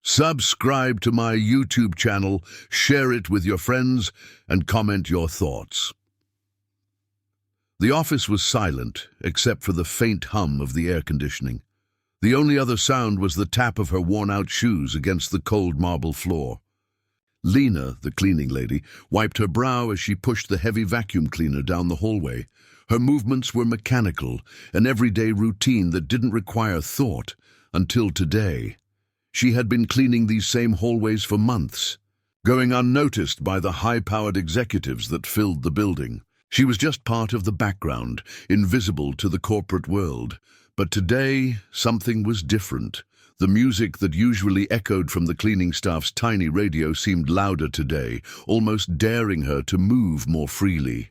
Subscribe to my YouTube channel, share it with your friends, and comment your thoughts. The office was silent, except for the faint hum of the air conditioning. The only other sound was the tap of her worn-out shoes against the cold marble floor. Lena, the cleaning lady, wiped her brow as she pushed the heavy vacuum cleaner down the hallway. Her movements were mechanical, an everyday routine that didn't require thought, until today. She had been cleaning these same hallways for months, going unnoticed by the high-powered executives that filled the building. She was just part of the background, invisible to the corporate world. But today, something was different. The music that usually echoed from the cleaning staff's tiny radio seemed louder today, almost daring her to move more freely.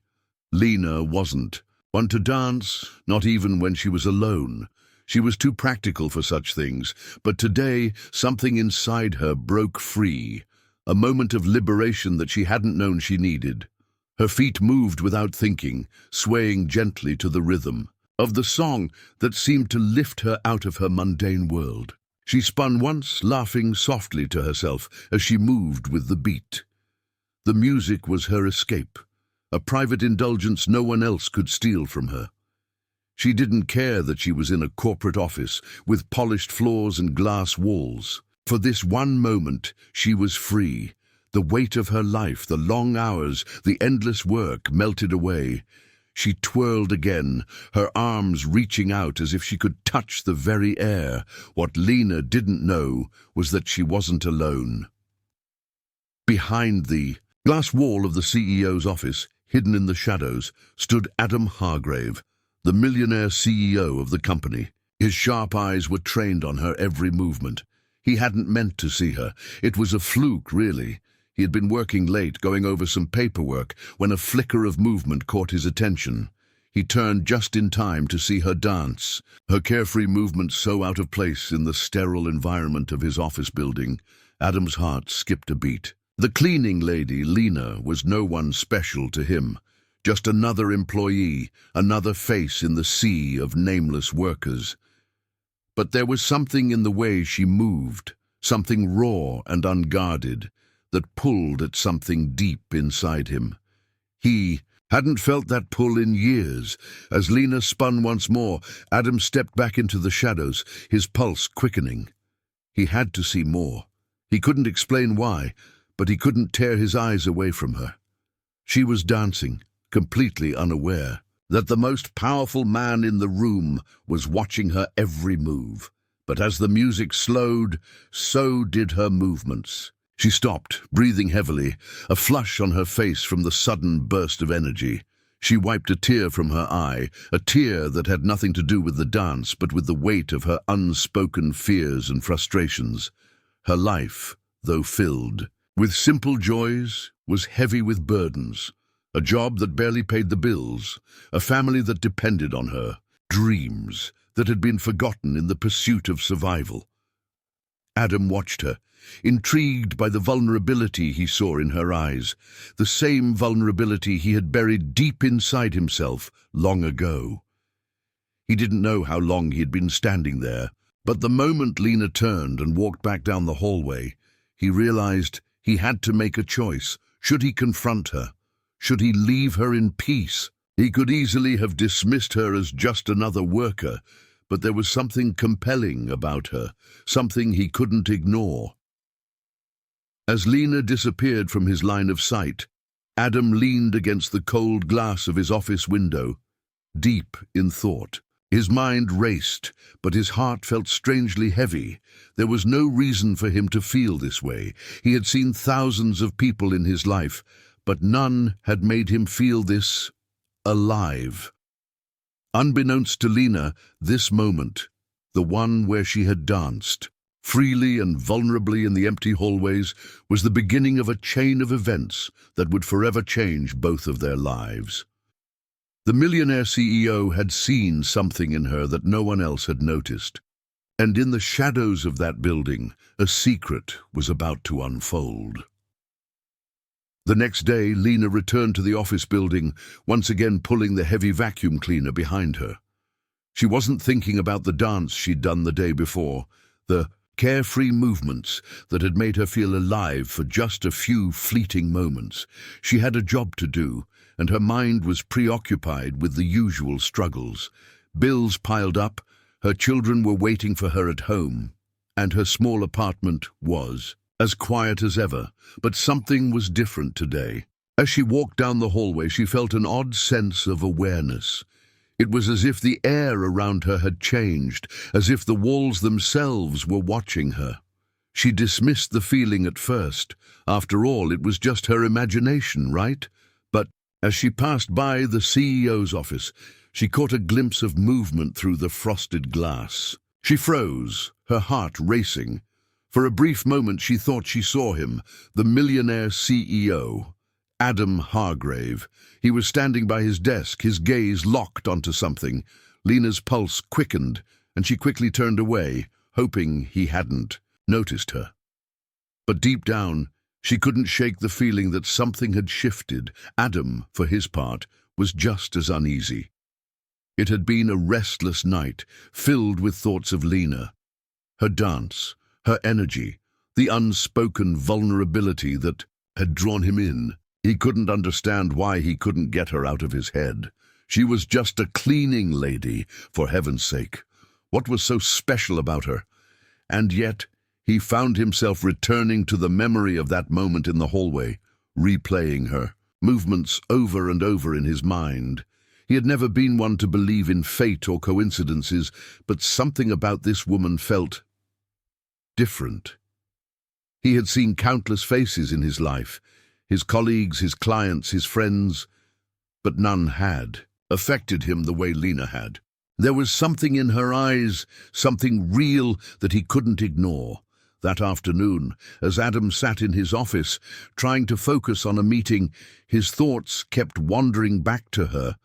Lena wasn't one to dance, not even when she was alone. She was too practical for such things, but today something inside her broke free, a moment of liberation that she hadn't known she needed. Her feet moved without thinking, swaying gently to the rhythm of the song that seemed to lift her out of her mundane world. She spun once, laughing softly to herself as she moved with the beat. The music was her escape, a private indulgence no one else could steal from her. She didn't care that she was in a corporate office with polished floors and glass walls. For this one moment, she was free. The weight of her life, the long hours, the endless work melted away. She twirled again, her arms reaching out as if she could touch the very air. What Lena didn't know was that she wasn't alone. Behind the glass wall of the CEO's office, hidden in the shadows, stood Adam Hargrave, the millionaire CEO of the company. His sharp eyes were trained on her every movement. He hadn't meant to see her. It was a fluke, really. He had been working late, going over some paperwork, when a flicker of movement caught his attention. He turned just in time to see her dance, her carefree movements so out of place in the sterile environment of his office building. Adam's heart skipped a beat. The cleaning lady, Lena, was no one special to him. Just another employee, another face in the sea of nameless workers. But there was something in the way she moved, something raw and unguarded, that pulled at something deep inside him. He hadn't felt that pull in years. As Lena spun once more, Adam stepped back into the shadows, his pulse quickening. He had to see more. He couldn't explain why, but he couldn't tear his eyes away from her. She was dancing, completely unaware that the most powerful man in the room was watching her every move. But as the music slowed, so did her movements. She stopped, breathing heavily, a flush on her face from the sudden burst of energy. She wiped a tear from her eye, a tear that had nothing to do with the dance, but with the weight of her unspoken fears and frustrations. Her life, though filled with simple joys, was heavy with burdens. A job that barely paid the bills, a family that depended on her, dreams that had been forgotten in the pursuit of survival. Adam watched her, intrigued by the vulnerability he saw in her eyes, the same vulnerability he had buried deep inside himself long ago. He didn't know how long he had been standing there, but the moment Lena turned and walked back down the hallway, he realized he had to make a choice. Should he confront her? Should he leave her in peace? He could easily have dismissed her as just another worker, but there was something compelling about her, something he couldn't ignore. As Lena disappeared from his line of sight, Adam leaned against the cold glass of his office window, deep in thought. His mind raced, but his heart felt strangely heavy. There was no reason for him to feel this way. He had seen thousands of people in his life, but none had made him feel this alive. Unbeknownst to Lena, this moment, the one where she had danced, freely and vulnerably in the empty hallways, was the beginning of a chain of events that would forever change both of their lives. The millionaire CEO had seen something in her that no one else had noticed, and in the shadows of that building, a secret was about to unfold. The next day, Lena returned to the office building, once again pulling the heavy vacuum cleaner behind her. She wasn't thinking about the dance she'd done the day before, the carefree movements that had made her feel alive for just a few fleeting moments. She had a job to do, and her mind was preoccupied with the usual struggles. Bills piled up, her children were waiting for her at home, and her small apartment was as quiet as ever. But something was different today. As she walked down the hallway, she felt an odd sense of awareness. It was as if the air around her had changed, as if the walls themselves were watching her. She dismissed the feeling at first. After all, it was just her imagination, right? But as she passed by the CEO's office, she caught a glimpse of movement through the frosted glass. She froze, her heart racing. For a brief moment she thought she saw him, the Millionaire CEO, Adam Hargrave. He was standing by his desk, his gaze locked onto something. Lena's pulse quickened, and she quickly turned away, hoping he hadn't noticed her. But deep down, she couldn't shake the feeling that something had shifted. Adam, for his part, was just as uneasy. It had been a restless night, filled with thoughts of Lena. Her dance, her energy, the unspoken vulnerability that had drawn him in. He couldn't understand why he couldn't get her out of his head. She was just a cleaning lady, for heaven's sake. What was so special about her? And yet, he found himself returning to the memory of that moment in the hallway, replaying her movements over and over in his mind. He had never been one to believe in fate or coincidences, but something about this woman felt different. He had seen countless faces in his life, his colleagues, his clients, his friends, but none had affected him the way Lena had. There was something in her eyes, something real that he couldn't ignore. That afternoon, as Adam sat in his office, trying to focus on a meeting, his thoughts kept wandering back to her.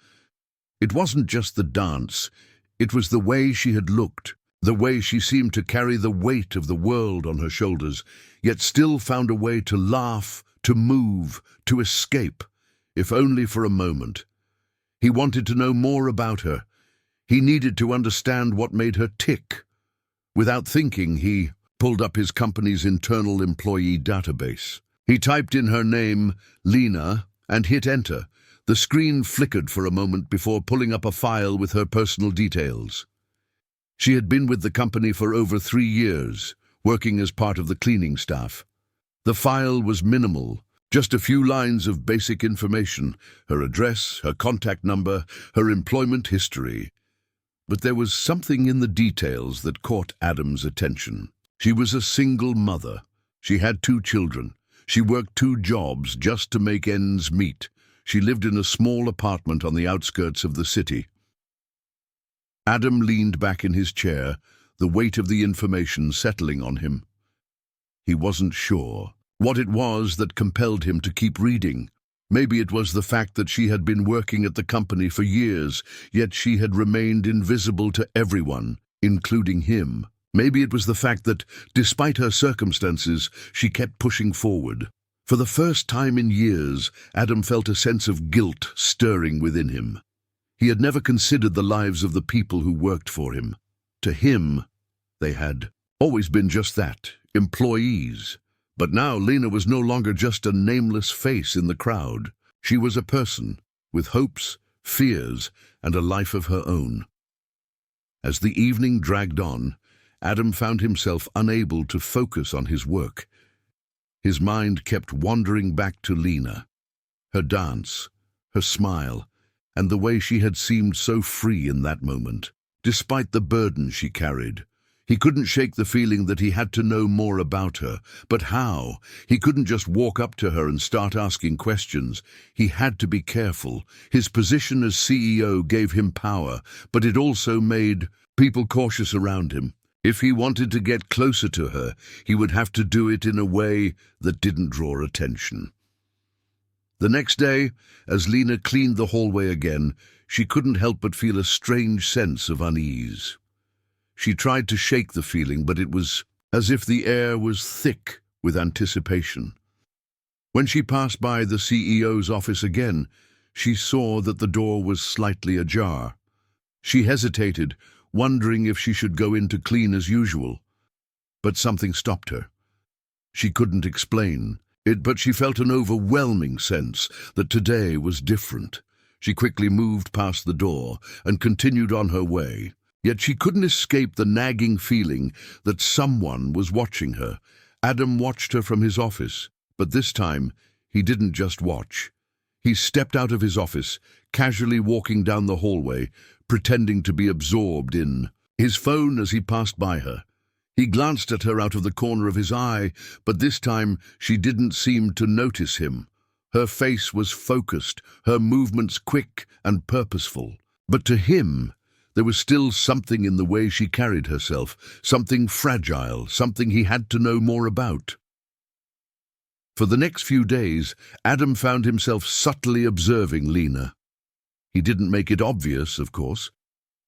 It wasn't just the dance, it was the way she had looked, the way she seemed to carry the weight of the world on her shoulders, yet still found a way to laugh, to move, to escape, if only for a moment. He wanted to know more about her. He needed to understand what made her tick. Without thinking, he pulled up his company's internal employee database. He typed in her name, Lena, and hit enter. The screen flickered for a moment before pulling up a file with her personal details. She had been with the company for over 3 years, working as part of the cleaning staff. The file was minimal, just a few lines of basic information, her address, her contact number, her employment history. But there was something in the details that caught Adam's attention. She was a single mother. She had 2 children. She worked 2 jobs just to make ends meet. She lived in a small apartment on the outskirts of the city. Adam leaned back in his chair, the weight of the information settling on him. He wasn't sure what it was that compelled him to keep reading. Maybe it was the fact that she had been working at the company for years, yet she had remained invisible to everyone, including him. Maybe it was the fact that, despite her circumstances, she kept pushing forward. For the first time in years, Adam felt a sense of guilt stirring within him. He had never considered the lives of the people who worked for him. To him, they had always been just that, employees. But now Lena was no longer just a nameless face in the crowd. She was a person, with hopes, fears, and a life of her own. As the evening dragged on, Adam found himself unable to focus on his work. His mind kept wandering back to Lena, her dance, her smile, and the way she had seemed so free in that moment. Despite the burden she carried, he couldn't shake the feeling that he had to know more about her. But how? He couldn't just walk up to her and start asking questions. He had to be careful. His position as CEO gave him power, but it also made people cautious around him. If he wanted to get closer to her, he would have to do it in a way that didn't draw attention. The next day, as Lena cleaned the hallway again, she couldn't help but feel a strange sense of unease. She tried to shake the feeling, but it was as if the air was thick with anticipation. When she passed by the CEO's office again, she saw that the door was slightly ajar. She hesitated, wondering if she should go in to clean as usual. But something stopped her. She couldn't explain it, but she felt an overwhelming sense that today was different. She quickly moved past the door and continued on her way. Yet she couldn't escape the nagging feeling that someone was watching her. Adam watched her from his office, but this time he didn't just watch. He stepped out of his office, casually walking down the hallway, pretending to be absorbed in his phone as he passed by her. He glanced at her out of the corner of his eye, but this time she didn't seem to notice him. Her face was focused, her movements quick and purposeful. But to him, there was still something in the way she carried herself, something fragile, something he had to know more about. For the next few days, Adam found himself subtly observing Lena. He didn't make it obvious, of course.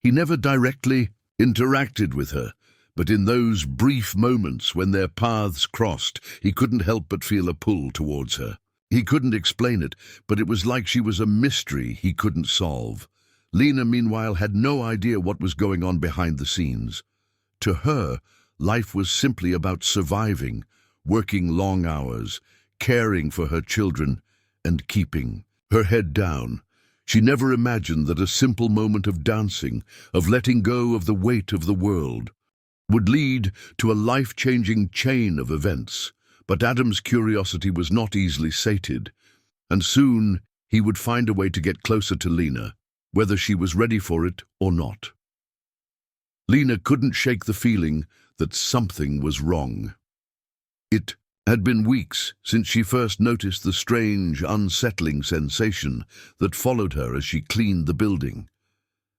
He never directly interacted with her, but in those brief moments when their paths crossed, he couldn't help but feel a pull towards her. He couldn't explain it, but it was like she was a mystery he couldn't solve. Lena, meanwhile, had no idea what was going on behind the scenes. To her, life was simply about surviving, working long hours, caring for her children, and keeping her head down. She never imagined that a simple moment of dancing, of letting go of the weight of the world, would lead to a life-changing chain of events. But Adam's curiosity was not easily sated, and soon he would find a way to get closer to Lena, whether she was ready for it or not. Lena couldn't shake the feeling that something was wrong. It had been weeks since she first noticed the strange, unsettling sensation that followed her as she cleaned the building.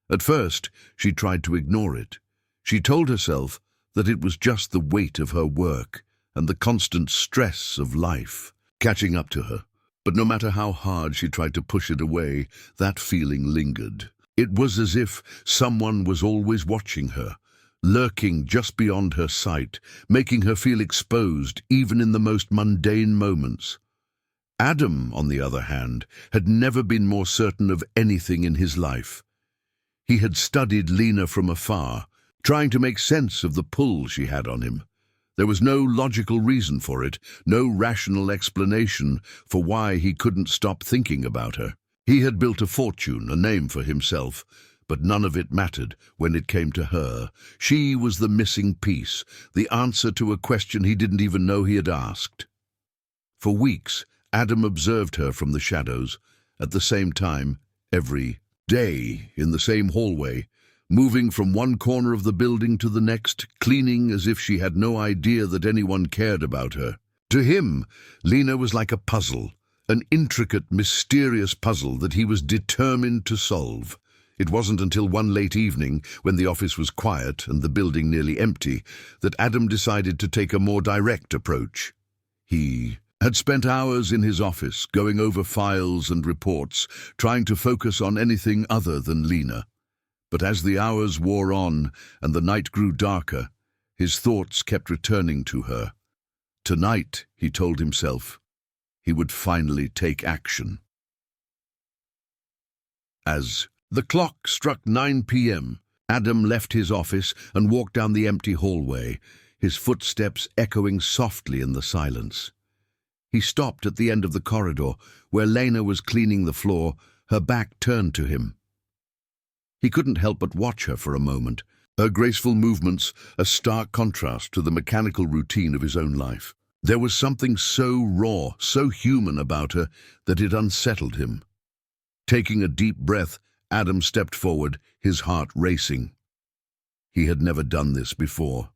At first, she tried to ignore it. She told herself that it was just the weight of her work and the constant stress of life catching up to her. But no matter how hard she tried to push it away, that feeling lingered. It was as if someone was always watching her, lurking just beyond her sight, making her feel exposed even in the most mundane moments. Adam, on the other hand, had never been more certain of anything in his life. He had studied Lena from afar, trying to make sense of the pull she had on him. There was no logical reason for it, no rational explanation for why he couldn't stop thinking about her. He had built a fortune, a name for himself, but none of it mattered when it came to her. She was the missing piece, the answer to a question he didn't even know he had asked. For weeks, Adam observed her from the shadows, at the same time, every day, in the same hallway, moving from one corner of the building to the next, cleaning as if she had no idea that anyone cared about her. To him, Lena was like a puzzle, an intricate, mysterious puzzle that he was determined to solve. It wasn't until one late evening, when the office was quiet and the building nearly empty, that Adam decided to take a more direct approach. He had spent hours in his office, going over files and reports, trying to focus on anything other than Lena. But as the hours wore on and the night grew darker, his thoughts kept returning to her. Tonight, he told himself, he would finally take action. As the clock struck 9 p.m., Adam left his office and walked down the empty hallway, his footsteps echoing softly in the silence. He stopped at the end of the corridor, where Lena was cleaning the floor, her back turned to him. He couldn't help but watch her for a moment, her graceful movements a stark contrast to the mechanical routine of his own life. There was something so raw, so human about her, that it unsettled him. Taking a deep breath, Adam stepped forward, his heart racing. He had never done this before.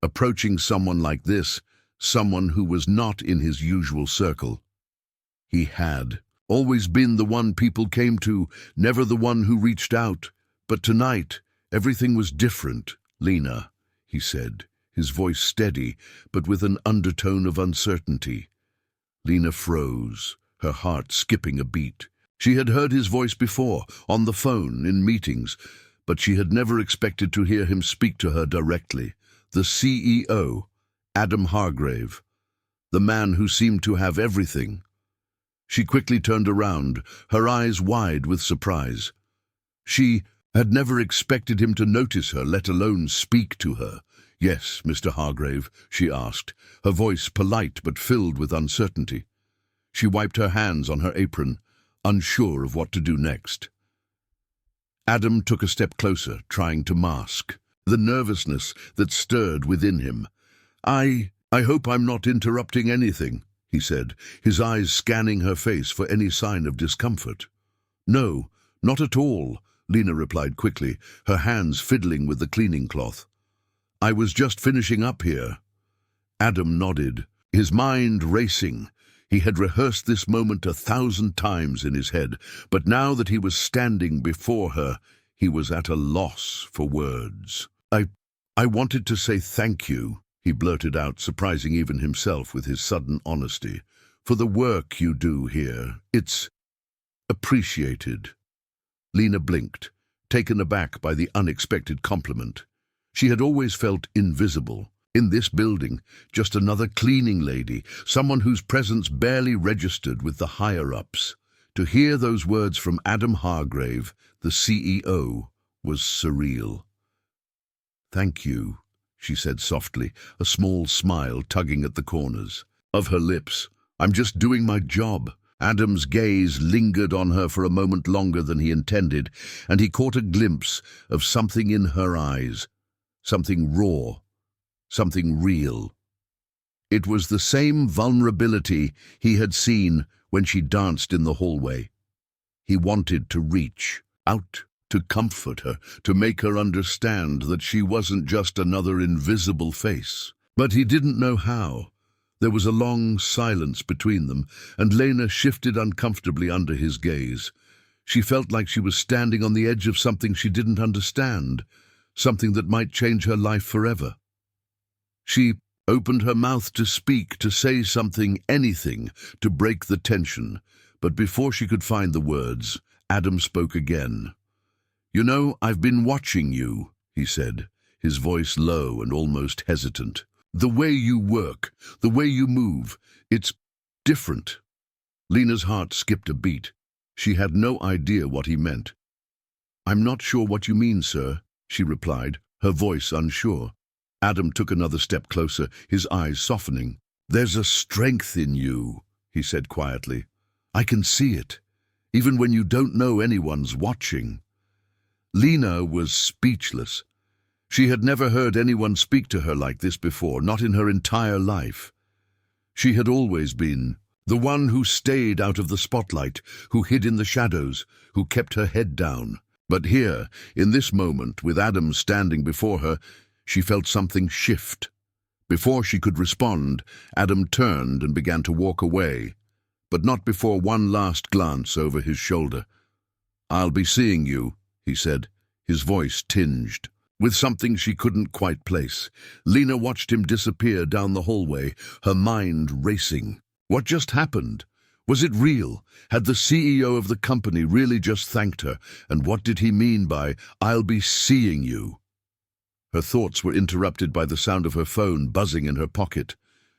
Approaching someone like this, someone who was not in his usual circle. He had always been the one people came to, never the one who reached out. But tonight, everything was different. "Lena," he said, his voice steady, but with an undertone of uncertainty. Lena froze, her heart skipping a beat. She had heard his voice before, on the phone, in meetings, but she had never expected to hear him speak to her directly. The CEO, Adam Hargrave, the man who seemed to have everything. She quickly turned around, her eyes wide with surprise. She had never expected him to notice her, let alone speak to her. "Yes, Mr. Hargrave," she asked, her voice polite but filled with uncertainty. She wiped her hands on her apron, unsure of what to do next. Adam took a step closer, trying to mask the nervousness that stirred within him. I hope I'm not interrupting anything," he said, his eyes scanning her face for any sign of discomfort. "No, not at all," Lena replied quickly, her hands fiddling with the cleaning cloth. "I was just finishing up here." Adam nodded, his mind racing. He had rehearsed this moment 1,000 times in his head, but now that he was standing before her, he was at a loss for words. I wanted to say thank you," he blurted out, surprising even himself with his sudden honesty, "for the work you do here. It's appreciated." Lena blinked, taken aback by the unexpected compliment. She had always felt invisible. In this building, just another cleaning lady, someone whose presence barely registered with the higher-ups. To hear those words from Adam Hargrave, the CEO, was surreal. "Thank you," she said softly, a small smile tugging at the corners of her lips. "I'm just doing my job." Adam's gaze lingered on her for a moment longer than he intended, and he caught a glimpse of something in her eyes, something raw, something real. It was the same vulnerability he had seen when she danced in the hallway. He wanted to reach out, to comfort her, to make her understand that she wasn't just another invisible face. But he didn't know how. There was a long silence between them, and Lena shifted uncomfortably under his gaze. She felt like she was standing on the edge of something she didn't understand, something that might change her life forever. She opened her mouth to speak, to say something, anything, to break the tension. But before she could find the words, Adam spoke again. "You know, I've been watching you," he said, his voice low and almost hesitant. "The way you work, the way you move, it's different." Lena's heart skipped a beat. She had no idea what he meant. "I'm not sure what you mean, sir," she replied, her voice unsure. Adam took another step closer, his eyes softening. "There's a strength in you," he said quietly. "I can see it, even when you don't know anyone's watching." Lena was speechless. She had never heard anyone speak to her like this before, not in her entire life. She had always been the one who stayed out of the spotlight, who hid in the shadows, who kept her head down. But here, in this moment, with Adam standing before her, she felt something shift. Before she could respond, Adam turned and began to walk away, but not before one last glance over his shoulder. "I'll be seeing you," he said, his voice tinged with something she couldn't quite place. Lena watched him disappear down the hallway, her mind racing. What just happened? Was it real? Had the CEO of the company really just thanked her? And what did he mean by, "I'll be seeing you"? Her thoughts were interrupted by the sound of her phone buzzing in her pocket.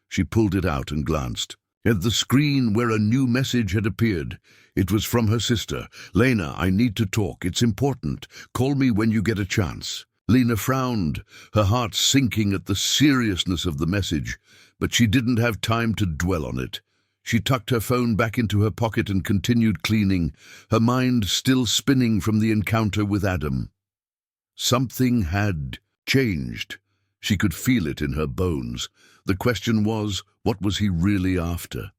She pulled it out and glanced. At the screen where a new message had appeared. It was from her sister. "Lena, I need to talk. It's important. Call me when you get a chance." Lena frowned, her heart sinking at the seriousness of the message, but she didn't have time to dwell on it. She tucked her phone back into her pocket and continued cleaning, her mind still spinning from the encounter with Adam. Something had changed. She could feel it in her bones. The question was, what was he really after?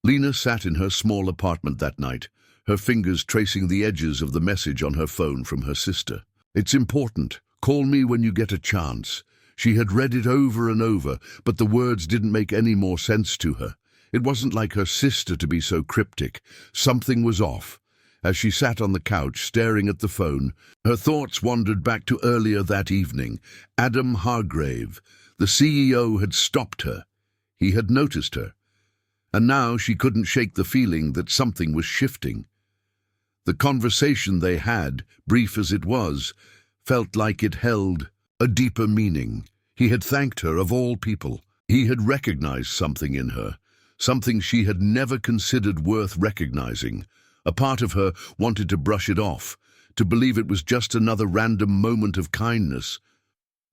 Lena sat in her small apartment that night, her fingers tracing the edges of the message on her phone from her sister. "It's important. Call me when you get a chance." She had read it over and over, but the words didn't make any more sense to her. It wasn't like her sister to be so cryptic. Something was off. As she sat on the couch staring at the phone, her thoughts wandered back to earlier that evening. Adam Hargrave, the CEO, had stopped her. He had noticed her. And now she couldn't shake the feeling that something was shifting. The conversation they had, brief as it was, felt like it held a deeper meaning. He had thanked her of all people. He had recognized something in her, something she had never considered worth recognizing. A part of her wanted to brush it off, to believe it was just another random moment of kindness.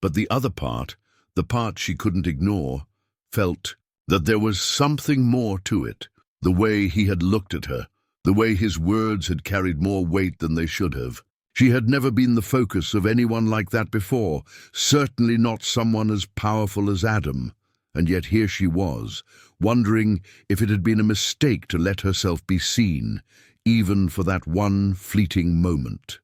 But the other part, the part she couldn't ignore, felt that there was something more to it. The way he had looked at her, the way his words had carried more weight than they should have. She had never been the focus of anyone like that before, certainly not someone as powerful as Adam. And yet here she was, wondering if it had been a mistake to let herself be seen, even for that one fleeting moment.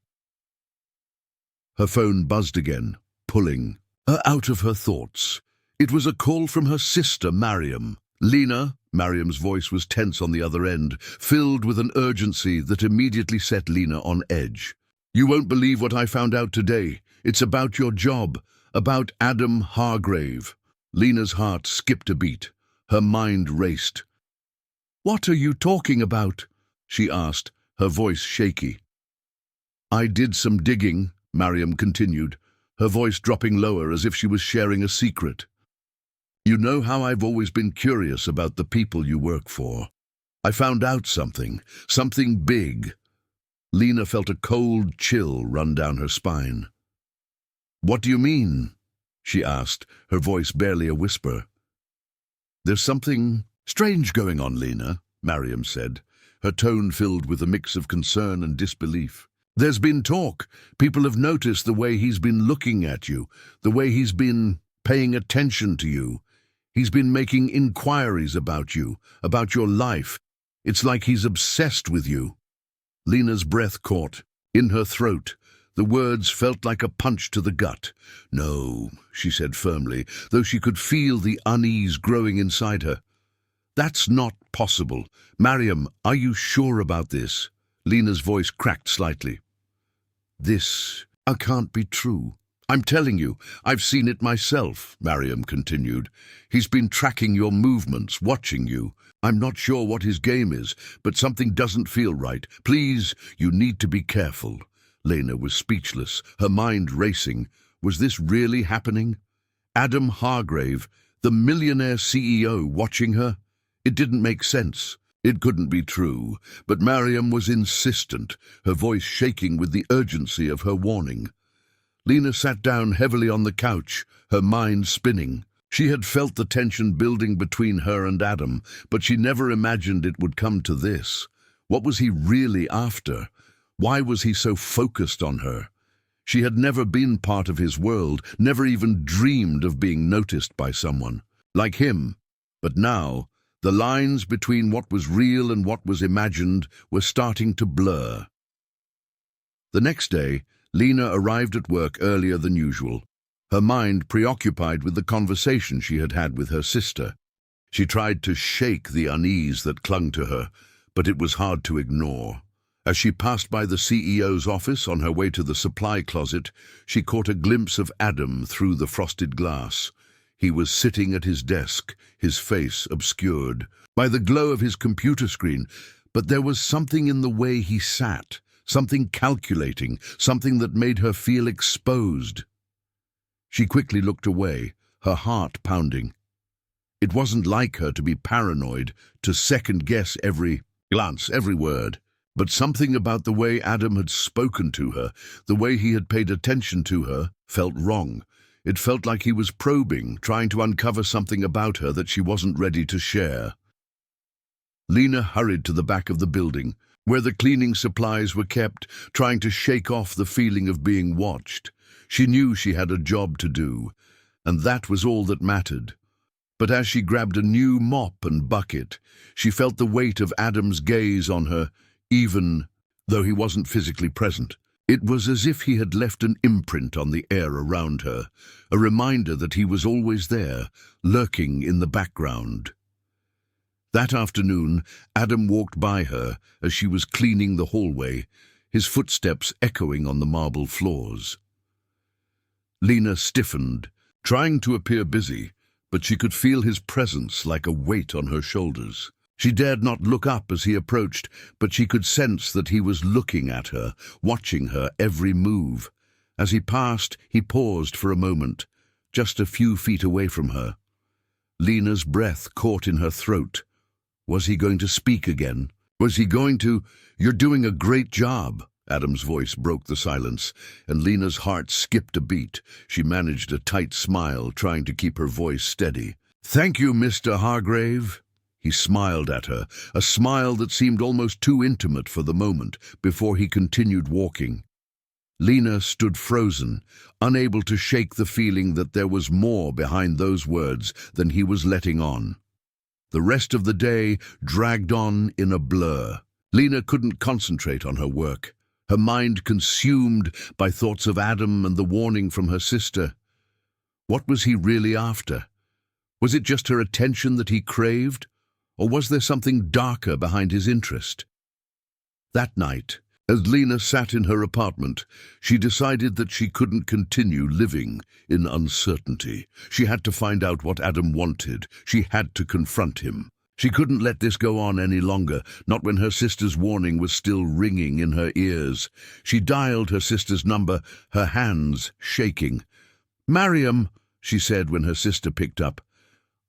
Her phone buzzed again, pulling her out of her thoughts. It was a call from her sister, Mariam. "Lena," Mariam's voice was tense on the other end, filled with an urgency that immediately set Lena on edge. "You won't believe what I found out today. It's about your job, about Adam Hargrave." Lena's heart skipped a beat. Her mind raced. "What are you talking about?" she asked, her voice shaky. "I did some digging," Mariam continued, her voice dropping lower as if she was sharing a secret. "You know how I've always been curious about the people you work for. I found out something big." Lena felt a cold chill run down her spine. "What do you mean?" she asked, her voice barely a whisper. "There's something strange going on, Lena," Mariam said, her tone filled with a mix of concern and disbelief. "There's been talk. People have noticed the way he's been looking at you, the way he's been paying attention to you. He's been making inquiries about you, about your life. It's like he's obsessed with you." Lena's breath caught in her throat. The words felt like a punch to the gut. "No," she said firmly, though she could feel the unease growing inside her. "That's not possible. Mariam, are you sure about this?" Lena's voice cracked slightly. "This can't be true. I'm telling you, I've seen it myself," Mariam continued. "He's been tracking your movements, watching you. I'm not sure what his game is, but something doesn't feel right. Please, you need to be careful." Lena was speechless, her mind racing. Was this really happening? Adam Hargrave, the millionaire CEO, watching her? It didn't make sense. It couldn't be true, but Mariam was insistent, her voice shaking with the urgency of her warning. Lena sat down heavily on the couch, her mind spinning. She had felt the tension building between her and Adam, but she never imagined it would come to this. What was he really after? Why was he so focused on her? She had never been part of his world, never even dreamed of being noticed by someone like him. But now, the lines between what was real and what was imagined were starting to blur. The next day, Lena arrived at work earlier than usual, her mind preoccupied with the conversation she had had with her sister. She tried to shake the unease that clung to her, but it was hard to ignore. As she passed by the CEO's office on her way to the supply closet, she caught a glimpse of Adam through the frosted glass. He was sitting at his desk, his face obscured by the glow of his computer screen, but there was something in the way he sat, something calculating, something that made her feel exposed. She quickly looked away, her heart pounding. It wasn't like her to be paranoid, to second-guess every glance, every word. But something about the way Adam had spoken to her, the way he had paid attention to her, felt wrong. It felt like he was probing, trying to uncover something about her that she wasn't ready to share. Lena hurried to the back of the building, where the cleaning supplies were kept, trying to shake off the feeling of being watched. She knew she had a job to do, and that was all that mattered. But as she grabbed a new mop and bucket, she felt the weight of Adam's gaze on her, even though he wasn't physically present. It was as if he had left an imprint on the air around her, a reminder that he was always there, lurking in the background. That afternoon, Adam walked by her as she was cleaning the hallway, his footsteps echoing on the marble floors. Lena stiffened, trying to appear busy, but she could feel his presence like a weight on her shoulders. She dared not look up as he approached, but she could sense that he was looking at her, watching her every move. As he passed, he paused for a moment, just a few feet away from her. Lena's breath caught in her throat. Was he going to speak again? Was he going to, "You're doing a great job," Adam's voice broke the silence, and Lena's heart skipped a beat. She managed a tight smile, trying to keep her voice steady. "Thank you, Mr. Hargrave." He smiled at her, a smile that seemed almost too intimate for the moment, before he continued walking. Lena stood frozen, unable to shake the feeling that there was more behind those words than he was letting on. The rest of the day dragged on in a blur. Lena couldn't concentrate on her work, her mind consumed by thoughts of Adam and the warning from her sister. What was he really after? Was it just her attention that he craved? Or was there something darker behind his interest? That night, as Lena sat in her apartment, she decided that she couldn't continue living in uncertainty. She had to find out what Adam wanted. She had to confront him. She couldn't let this go on any longer, not when her sister's warning was still ringing in her ears. She dialed her sister's number, her hands shaking. "Mariam," she said when her sister picked up.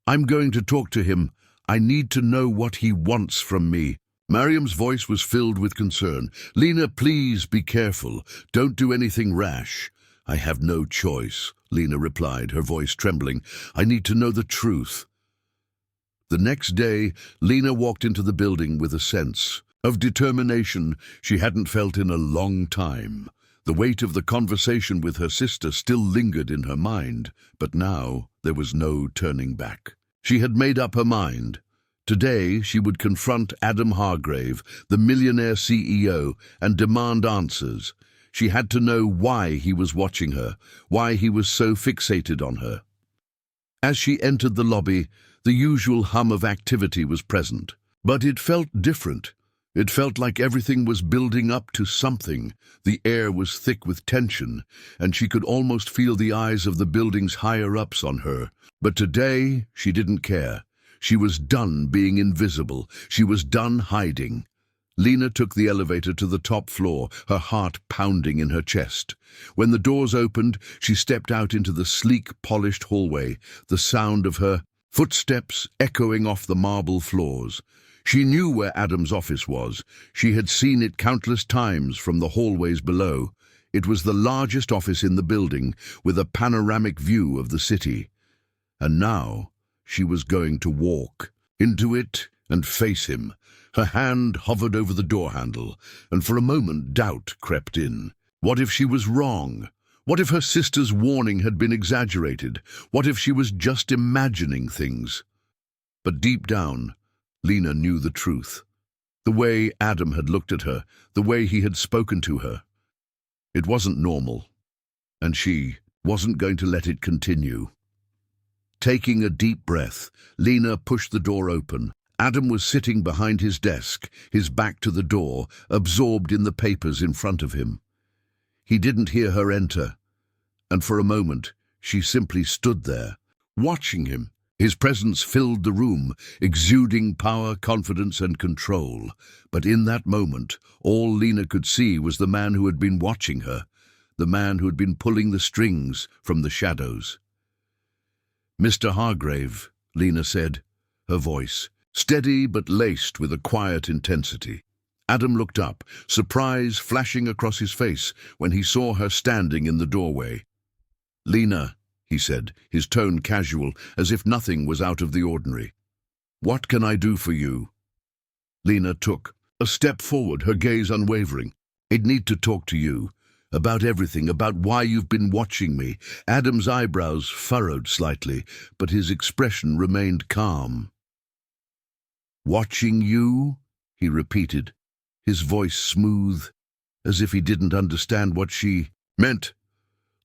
"I'm going to talk to him. I need to know what he wants from me." Mariam's voice was filled with concern. "Lena, please be careful. Don't do anything rash." "I have no choice," Lena replied, her voice trembling. "I need to know the truth." The next day, Lena walked into the building with a sense of determination she hadn't felt in a long time. The weight of the conversation with her sister still lingered in her mind, but now there was no turning back. She had made up her mind. Today she would confront Adam Hargrave, the Millionaire CEO, and demand answers. She had to know why he was watching her, why he was so fixated on her. As she entered the lobby, the usual hum of activity was present, but it felt different. It felt like everything was building up to something. The air was thick with tension, and she could almost feel the eyes of the building's higher-ups on her. But today, she didn't care. She was done being invisible. She was done hiding. Lena took the elevator to the top floor, her heart pounding in her chest. When the doors opened, she stepped out into the sleek, polished hallway, the sound of her footsteps echoing off the marble floors. She knew where Adam's office was. She had seen it countless times from the hallways below. It was the largest office in the building, with a panoramic view of the city. And now she was going to walk into it and face him. Her hand hovered over the door handle, and for a moment doubt crept in. What if she was wrong? What if her sister's warning had been exaggerated? What if she was just imagining things? But deep down, Lena knew the truth. The way Adam had looked at her, the way he had spoken to her. It wasn't normal, and she wasn't going to let it continue. Taking a deep breath, Lena pushed the door open. Adam was sitting behind his desk, his back to the door, absorbed in the papers in front of him. He didn't hear her enter, and for a moment she simply stood there, watching him. His presence filled the room, exuding power, confidence, and control. But in that moment, all Lena could see was the man who had been watching her, the man who had been pulling the strings from the shadows. "Mr. Hargrave," Lena said, her voice steady but laced with a quiet intensity. Adam looked up, surprise flashing across his face when he saw her standing in the doorway. "Lena," he said, his tone casual, as if nothing was out of the ordinary. "What can I do for you?" Lena took a step forward, her gaze unwavering. "I'd need to talk to you. About everything, about why you've been watching me." Adam's eyebrows furrowed slightly, but his expression remained calm. "Watching you?" he repeated, his voice smooth, as if he didn't understand what she meant.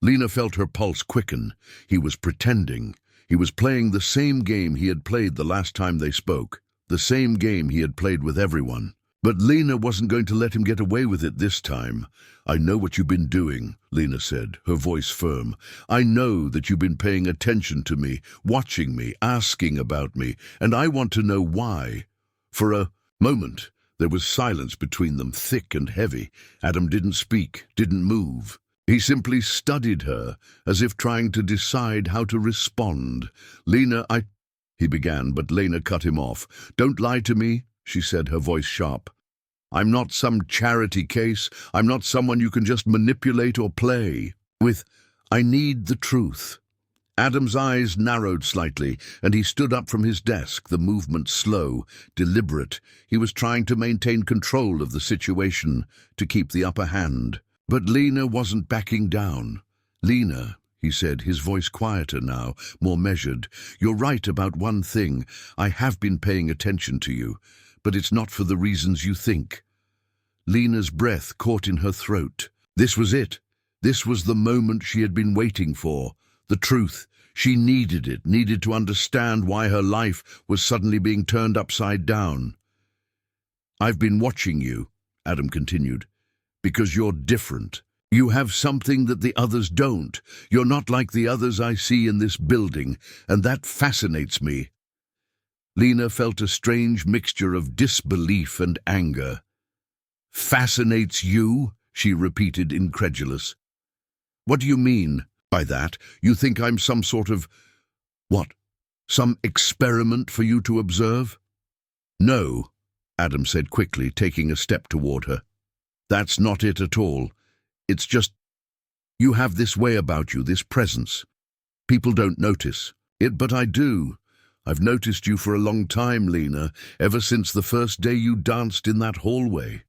Lena felt her pulse quicken. He was pretending. He was playing the same game he had played the last time they spoke, the same game he had played with everyone. But Lena wasn't going to let him get away with it this time. "I know what you've been doing," Lena said, her voice firm. "I know that you've been paying attention to me, watching me, asking about me, and I want to know why." For a moment, there was silence between them, thick and heavy. Adam didn't speak, didn't move. He simply studied her, as if trying to decide how to respond. "Lena, he began, but Lena cut him off. "Don't lie to me," she said, her voice sharp. I'm not some charity case. I'm not someone you can just manipulate or play with. I need the truth. Adam's eyes narrowed slightly, and he stood up from his desk, the movement slow, deliberate. He was trying to maintain control of the situation, to keep the upper hand. But Lena wasn't backing down. "Lena," he said, his voice quieter now, more measured, "you're right about one thing. I have been paying attention to you, but it's not for the reasons you think." Lena's breath caught in her throat. This was it. This was the moment she had been waiting for. The truth. She needed it, needed to understand why her life was suddenly being turned upside down. "I've been watching you," Adam continued, "because you're different. You have something that the others don't. You're not like the others I see in this building, and that fascinates me." Lena felt a strange mixture of disbelief and anger. "Fascinates you?" she repeated, incredulous. "What do you mean by that? You think I'm some sort of, what, some experiment for you to observe?" "No," Adam said quickly, taking a step toward her. "That's not it at all. It's just, you have this way about you, this presence. People don't notice it, but I do. I've noticed you for a long time, Lena, ever since the first day you danced in that hallway."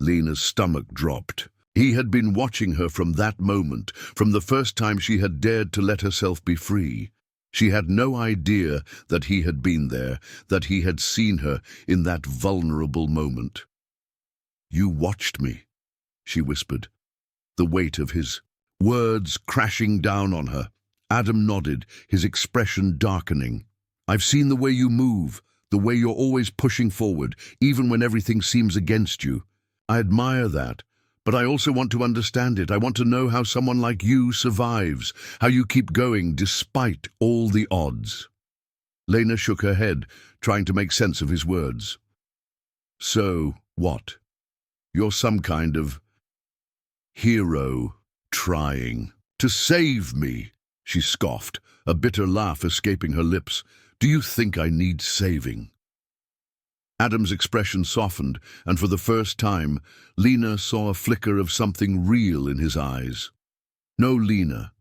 Lena's stomach dropped. He had been watching her from that moment, from the first time she had dared to let herself be free. She had no idea that he had been there, that he had seen her in that vulnerable moment. "You watched me," she whispered, the weight of his words crashing down on her. Adam nodded, his expression darkening. "I've seen the way you move, the way you're always pushing forward, even when everything seems against you. I admire that. But I also want to understand it. I want to know how someone like you survives, how you keep going despite all the odds." Lena shook her head, trying to make sense of his words. "So, what? You're some kind of hero trying to save me," she scoffed, a bitter laugh escaping her lips. "Do you think I need saving?" Adam's expression softened, and for the first time, Lena saw a flicker of something real in his eyes. "No, Lena,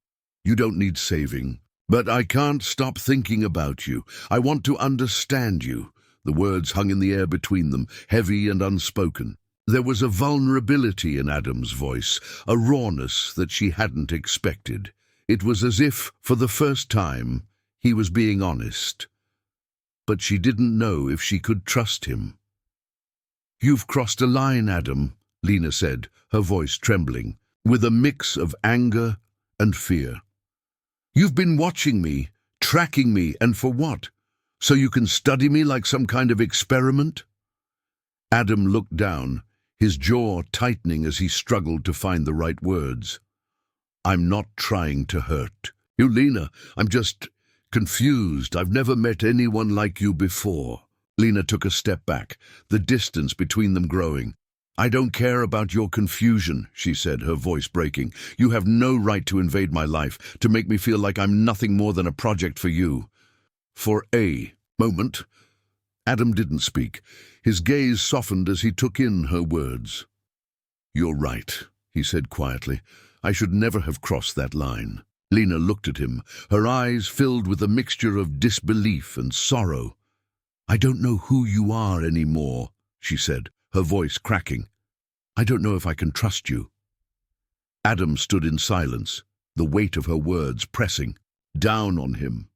you don't need saving. But I can't stop thinking about you. I want to understand you." The words hung in the air between them, heavy and unspoken. There was a vulnerability in Adam's voice, a rawness that she hadn't expected. It was as if, for the first time, he was being honest. But she didn't know if she could trust him. "You've crossed a line, Adam," Lena said, her voice trembling, with a mix of anger and fear. "You've been watching me, tracking me, and for what? So you can study me like some kind of experiment?" Adam looked down, his jaw tightening as he struggled to find the right words. "I'm not trying to hurt you, Lena. I'm just confused. I've never met anyone like you before." Lena took a step back, the distance between them growing. "I don't care about your confusion," she said, her voice breaking. "You have no right to invade my life, to make me feel like I'm nothing more than a project for you." For a moment, Adam didn't speak. His gaze softened as he took in her words. "You're right," he said quietly. "I should never have crossed that line." Lena looked at him, her eyes filled with a mixture of disbelief and sorrow. "I don't know who you are anymore," she said, her voice cracking. "I don't know if I can trust you." Adam stood in silence, the weight of her words pressing down on him.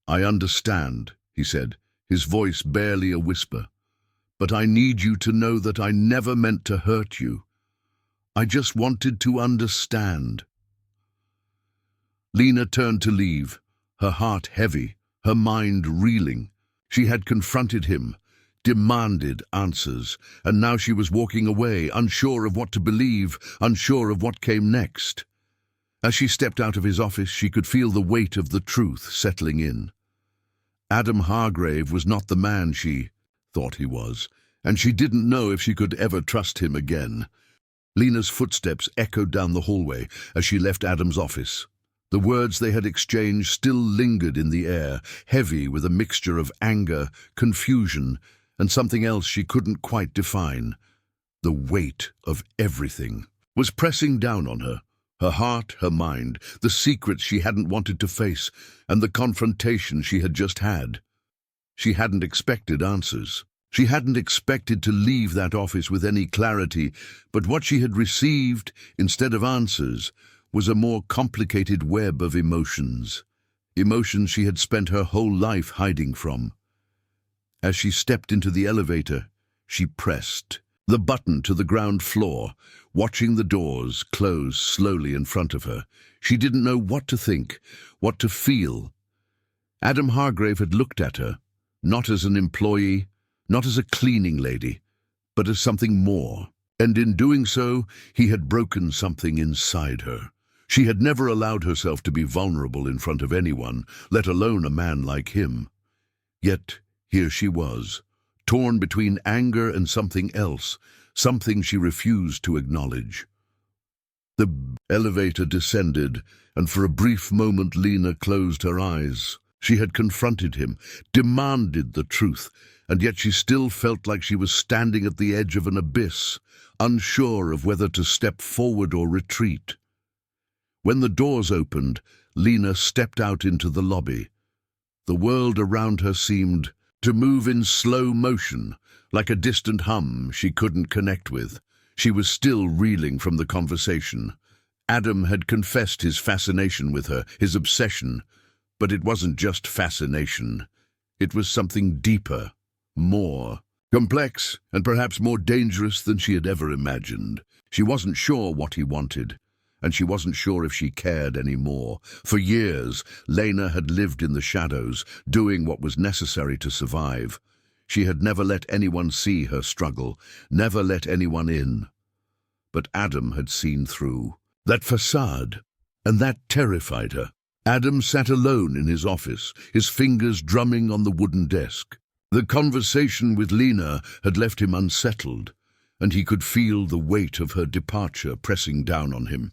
"I understand," he said, his voice barely a whisper. "But I need you to know that I never meant to hurt you. I just wanted to understand." Lena turned to leave, her heart heavy, her mind reeling. She had confronted him, demanded answers, and now she was walking away, unsure of what to believe, unsure of what came next. As she stepped out of his office, she could feel the weight of the truth settling in. Adam Hargrave was not the man she thought he was, and she didn't know if she could ever trust him again. Lena's footsteps echoed down the hallway as she left Adam's office. The words they had exchanged still lingered in the air, heavy with a mixture of anger, confusion, and something else she couldn't quite define. The weight of everything was pressing down on her. Her heart, her mind, the secrets she hadn't wanted to face, and the confrontation she had just had. She hadn't expected answers. She hadn't expected to leave that office with any clarity, but what she had received, instead of answers, was a more complicated web of emotions. Emotions she had spent her whole life hiding from. As she stepped into the elevator, she pressed the button to the ground floor, watching the doors close slowly in front of her. She didn't know what to think, what to feel. Adam Hargrave had looked at her, not as an employee, not as a cleaning lady, but as something more. And in doing so, he had broken something inside her. She had never allowed herself to be vulnerable in front of anyone, let alone a man like him. Yet here she was, torn between anger and something else, something she refused to acknowledge. The elevator descended, and for a brief moment Lena closed her eyes. She had confronted him, demanded the truth, and yet she still felt like she was standing at the edge of an abyss, unsure of whether to step forward or retreat. When the doors opened, Lena stepped out into the lobby. The world around her seemed to move in slow motion, like a distant hum she couldn't connect with. She was still reeling from the conversation. Adam had confessed his fascination with her, his obsession, but it wasn't just fascination. It was something deeper, more complex, and perhaps more dangerous than she had ever imagined. She wasn't sure what he wanted, and she wasn't sure if she cared anymore. For years, Lena had lived in the shadows, doing what was necessary to survive. She had never let anyone see her struggle, never let anyone in. But Adam had seen through that facade, and that terrified her. Adam sat alone in his office, his fingers drumming on the wooden desk. The conversation with Lena had left him unsettled, and he could feel the weight of her departure pressing down on him.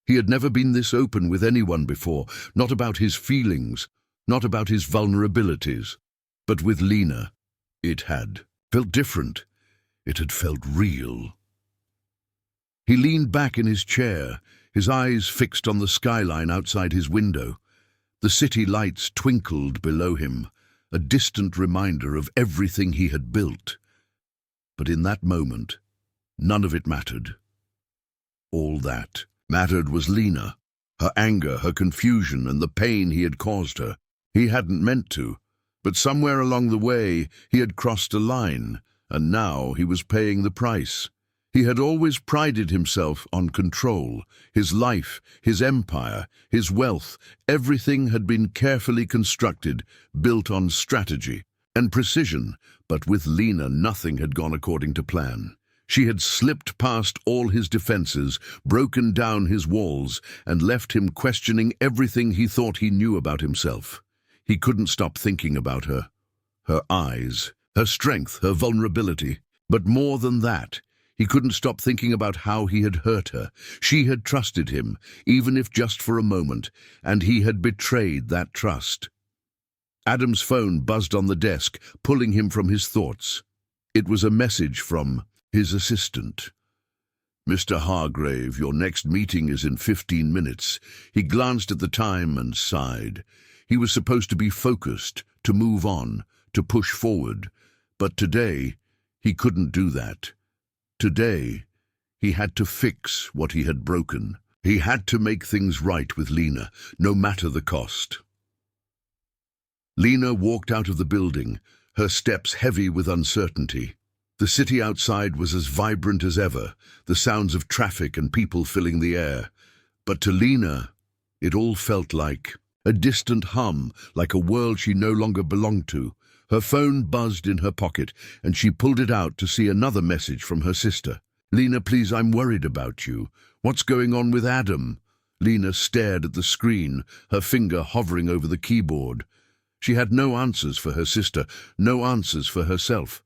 He had never been this open with anyone before, not about his feelings, not about his vulnerabilities. But with Lena, it had felt different. It had felt real. He leaned back in his chair, his eyes fixed on the skyline outside his window. The city lights twinkled below him, a distant reminder of everything he had built. But in that moment, none of it mattered. All that mattered was Lena, her anger, her confusion, and the pain he had caused her. He hadn't meant to, but somewhere along the way he had crossed a line, and now he was paying the price. He had always prided himself on control. His life, his empire, his wealth, everything had been carefully constructed, built on strategy and precision. But with Lena, nothing had gone according to plan. She had slipped past all his defenses, broken down his walls, and left him questioning everything he thought he knew about himself. He couldn't stop thinking about her. Her eyes, her strength, her vulnerability. But more than that, he couldn't stop thinking about how he had hurt her. She had trusted him, even if just for a moment, and he had betrayed that trust. Adam's phone buzzed on the desk, pulling him from his thoughts. It was a message from his assistant. "Mr. Hargrave, your next meeting is in 15 minutes. He glanced at the time and sighed. He was supposed to be focused, to move on, to push forward. But today, he couldn't do that. Today, he had to fix what he had broken. He had to make things right with Lena, no matter the cost. Lena walked out of the building, her steps heavy with uncertainty. The city outside was as vibrant as ever, the sounds of traffic and people filling the air. But to Lena, it all felt like a distant hum, like a world she no longer belonged to. Her phone buzzed in her pocket, and she pulled it out to see another message from her sister. "Lena, please, I'm worried about you. What's going on with Adam?" Lena stared at the screen, her finger hovering over the keyboard. She had no answers for her sister, no answers for herself.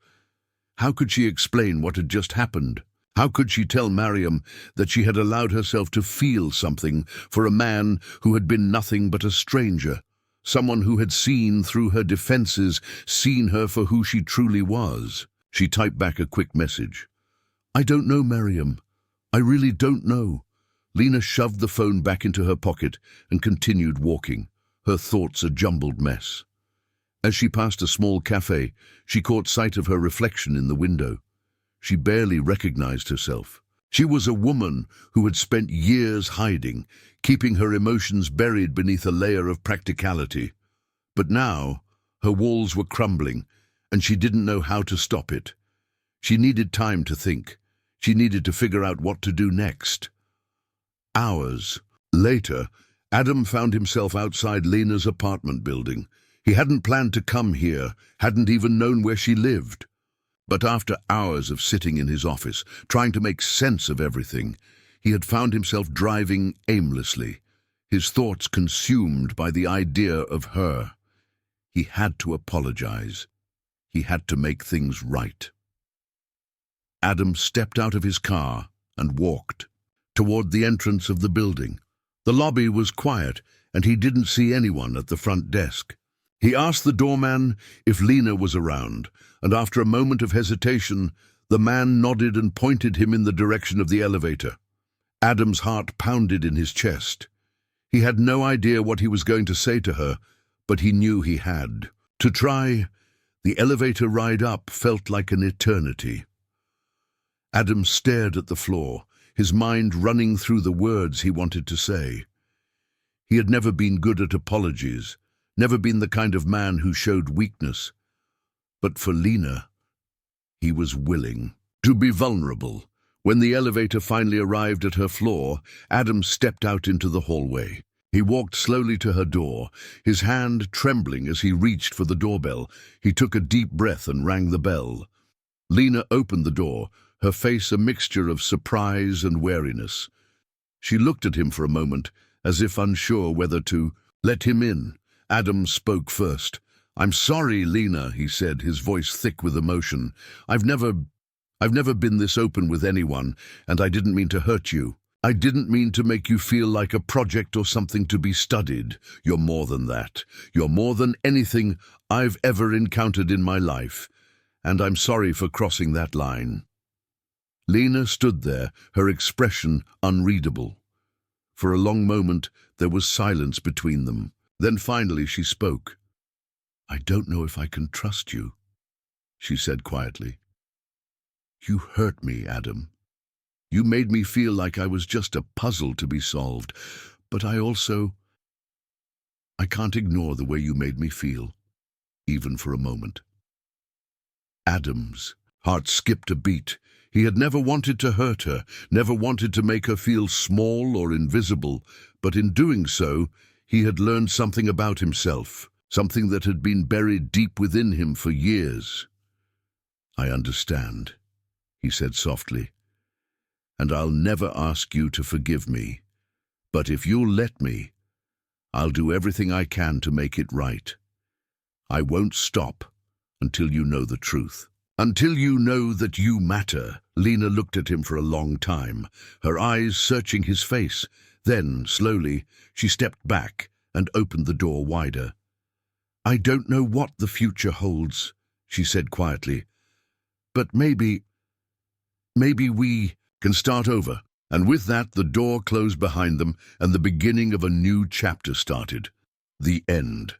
How could she explain what had just happened? How could she tell Mariam that she had allowed herself to feel something for a man who had been nothing but a stranger? someone who had seen through her defenses, seen her for who she truly was. She typed back a quick message. "I don't know, Miriam. I really don't know." Lena shoved the phone back into her pocket and continued walking, her thoughts a jumbled mess. As she passed a small cafe, she caught sight of her reflection in the window. She barely recognized herself. She was a woman who had spent years hiding, keeping her emotions buried beneath a layer of practicality. But now, her walls were crumbling, and she didn't know how to stop it. She needed time to think. She needed to figure out what to do next. Hours later, Adam found himself outside Lena's apartment building. He hadn't planned to come here, hadn't even known where she lived. But after hours of sitting in his office, trying to make sense of everything, he had found himself driving aimlessly, his thoughts consumed by the idea of her. He had to apologize. He had to make things right. Adam stepped out of his car and walked toward the entrance of the building. The lobby was quiet, and he didn't see anyone at the front desk. He asked the doorman if Lena was around, and after a moment of hesitation, the man nodded and pointed him in the direction of the elevator. Adam's heart pounded in his chest. He had no idea what he was going to say to her, but he knew he had. To try, the elevator ride up felt like an eternity. Adam stared at the floor, his mind running through the words he wanted to say. He had never been good at apologies, never been the kind of man who showed weakness. But for Lena, he was willing to be vulnerable. When the elevator finally arrived at her floor, Adam stepped out into the hallway. He walked slowly to her door, his hand trembling as he reached for the doorbell. He took a deep breath and rang the bell. Lena opened the door, her face a mixture of surprise and wariness. She looked at him for a moment, as if unsure whether to let him in. Adam spoke first. "I'm sorry, Lena," he said, his voice thick with emotion. I've never been this open with anyone, and I didn't mean to hurt you. I didn't mean to make you feel like a project or something to be studied. You're more than that. You're more than anything I've ever encountered in my life, and I'm sorry for crossing that line." Lena stood there, her expression unreadable. For a long moment, there was silence between them. Then finally she spoke. "I don't know if I can trust you," she said quietly. "You hurt me, Adam. You made me feel like I was just a puzzle to be solved, but I can't ignore the way you made me feel, even for a moment." Adam's heart skipped a beat. He had never wanted to hurt her, never wanted to make her feel small or invisible, but in doing so, he had learned something about himself, something that had been buried deep within him for years. "I understand," he said softly, "and I'll never ask you to forgive me. But if you'll let me, I'll do everything I can to make it right. I won't stop until you know the truth. Until you know that you matter." Lena looked at him for a long time, her eyes searching his face. Then, slowly, she stepped back and opened the door wider. "I don't know what the future holds," she said quietly, "but maybe we can start over." And with that, the door closed behind them, and the beginning of a new chapter started. The end.